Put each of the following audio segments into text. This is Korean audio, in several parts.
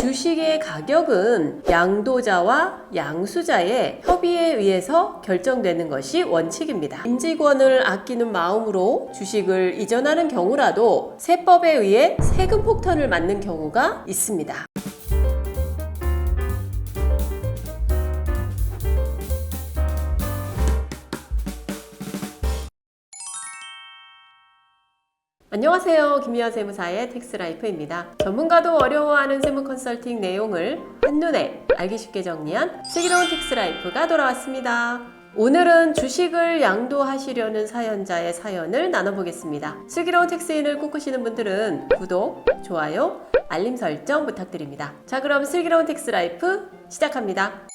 주식의 가격은 양도자와 양수자의 협의에 의해서 결정되는 것이 원칙입니다. 임직원을 아끼는 마음으로 주식을 이전하는 경우라도 세법에 의해 세금 폭탄을 맞는 경우가 있습니다. 안녕하세요. 김미화 세무사의 텍스라이프입니다. 전문가도 어려워하는 세무 컨설팅 내용을 한눈에 알기 쉽게 정리한 슬기로운 텍스라이프가 돌아왔습니다. 오늘은 주식을 양도하시려는 사연자의 사연을 나눠보겠습니다. 슬기로운 텍스인을 꿈꾸시는 분들은 구독, 좋아요, 알림 설정 부탁드립니다. 자, 그럼 슬기로운 텍스라이프 시작합니다.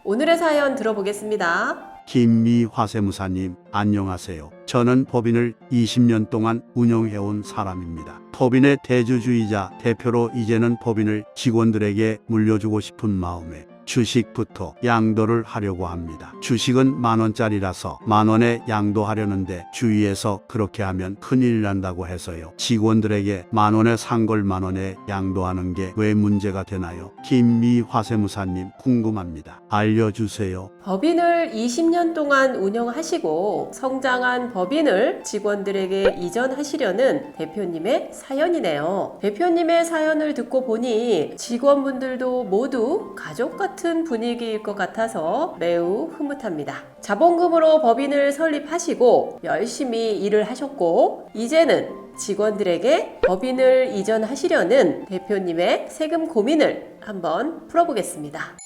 오늘의 사연 들어보겠습니다. 김미화 세무사님, 안녕하세요. 저는 법인을 20년 동안 운영해온 사람입니다. 법인의 대주주이자 대표로 이제는 법인을 직원들에게 물려주고 싶은 마음에 주식부터 양도를 하려고 합니다. 주식은 10,000원짜리라서 10,000원에 양도하려는데 주위에서 그렇게 하면 큰일 난다고 해서요. 직원들에게 10,000원에 산 걸 10,000원에 양도하는 게 왜 문제가 되나요? 김미화 세무사님 궁금합니다. 알려주세요. 법인을 20년 동안 운영하시고 성장한 법인을 직원들에게 이전하시려는 대표님의 사연이네요. 대표님의 사연을 듣고 보니 직원분들도 모두 가족 같은 분위기일 것 같아서 매우 흐뭇합니다. 자본금으로 법인을 설립하시고 열심히 일을 하셨고 이제는 직원들에게 법인을 이전하시려는 대표님의 세금 고민을 한번 풀어보겠습니다.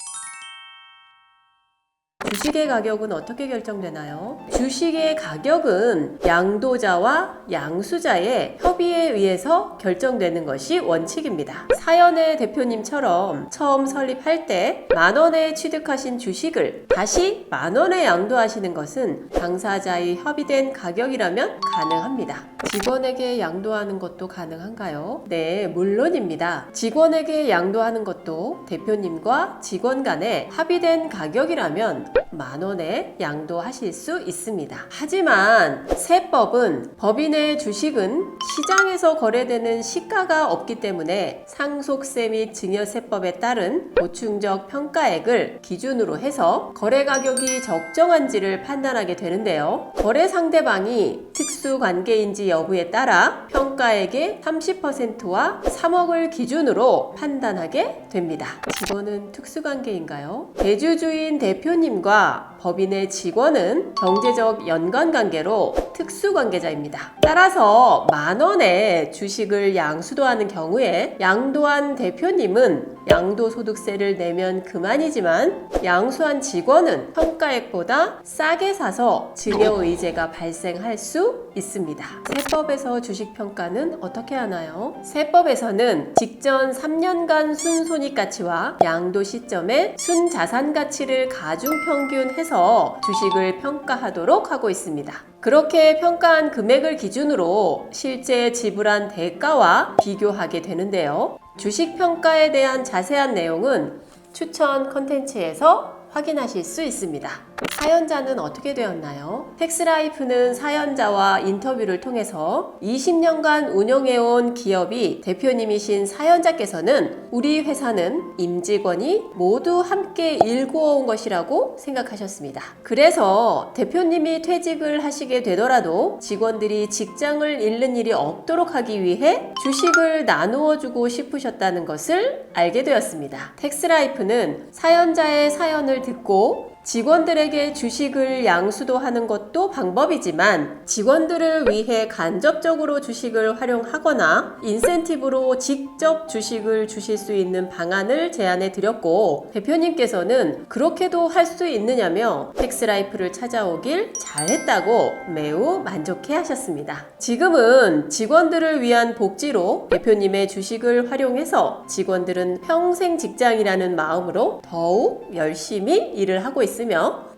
주식의 가격은 어떻게 결정되나요? 주식의 가격은 양도자와 양수자의 협의에 의해서 결정되는 것이 원칙입니다. 사연의 대표님처럼 처음 설립할 때 10,000원에 취득하신 주식을 다시 10,000원에 양도하시는 것은 당사자의 협의된 가격이라면 가능합니다. 직원에게 양도하는 것도 가능한가요? 네, 물론입니다. 직원에게 양도하는 것도 대표님과 직원 간에 합의된 가격이라면 10,000원에 양도하실 수 있습니다. 하지만 세법은 법인의 주식은 시장에서 거래되는 시가가 없기 때문에 상속세 및 증여세법에 따른 보충적 평가액을 기준으로 해서 거래 가격이 적정한지를 판단하게 되는데요. 거래 상대방이 특수관계인지 여부에 따라 평가액의 30%와 3억을 기준으로 판단하게 됩니다. 직원은 특수관계인가요? 대주주인 대표님과 법인의 직원은 경제적 연관관계로 특수관계자입니다. 따라서 10,000원의 주식을 양수도하는 경우에 양도한 대표님은 양도소득세를 내면 그만이지만 양수한 직원은 평가액보다 싸게 사서 증여의제가 발생할 수 있습니다. 세법에서 주식평가는 어떻게 하나요? 세법에서는 직전 3년간 순손익가치와 양도 시점의 순자산가치를 가중평균해서 주식을 평가하도록 하고 있습니다. 그렇게 평가한 금액을 기준으로 실제 지불한 대가와 비교하게 되는데요. 주식 평가에 대한 자세한 내용은 추천 컨텐츠에서 확인하실 수 있습니다. 사연자는 어떻게 되었나요? 텍스라이프는 사연자와 인터뷰를 통해서 20년간 운영해온 기업이 대표님이신 사연자께서는 우리 회사는 임직원이 모두 함께 일구어온 것이라고 생각하셨습니다. 그래서 대표님이 퇴직을 하시게 되더라도 직원들이 직장을 잃는 일이 없도록 하기 위해 주식을 나누어 주고 싶으셨다는 것을 알게 되었습니다. 텍스라이프는 사연자의 사연을 듣고 직원들에게 주식을 양수도하는 것도 방법이지만 직원들을 위해 간접적으로 주식을 활용하거나 인센티브로 직접 주식을 주실 수 있는 방안을 제안해 드렸고 대표님께서는 그렇게도 할 수 있느냐며 텍스라이프를 찾아오길 잘했다고 매우 만족해 하셨습니다. 지금은 직원들을 위한 복지로 대표님의 주식을 활용해서 직원들은 평생 직장이라는 마음으로 더욱 열심히 일을 하고 있습니다.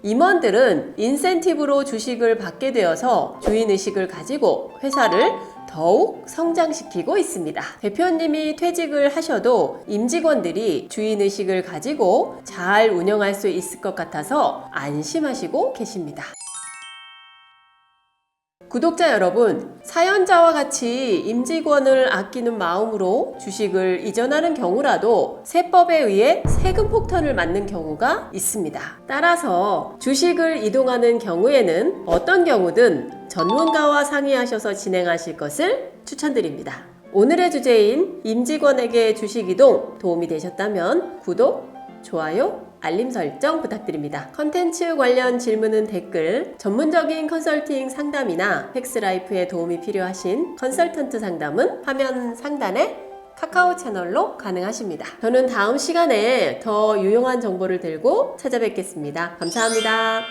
임원들은 인센티브로 주식을 받게 되어서 주인의식을 가지고 회사를 더욱 성장시키고 있습니다. 대표님이 퇴직을 하셔도 임직원들이 주인의식을 가지고 잘 운영할 수 있을 것 같아서 안심하시고 계십니다. 구독자 여러분, 사연자와 같이 임직원을 아끼는 마음으로 주식을 이전하는 경우라도 세법에 의해 세금 폭탄을 맞는 경우가 있습니다. 따라서 주식을 이동하는 경우에는 어떤 경우든 전문가와 상의하셔서 진행하실 것을 추천드립니다. 오늘의 주제인 임직원에게 주식 이동 도움이 되셨다면 구독, 좋아요, 알림 설정 부탁드립니다. 컨텐츠 관련 질문은 댓글, 전문적인 컨설팅 상담이나 텍스라이프에 도움이 필요하신 컨설턴트 상담은 화면 상단에 카카오 채널로 가능하십니다. 저는 다음 시간에 더 유용한 정보를 들고 찾아뵙겠습니다. 감사합니다.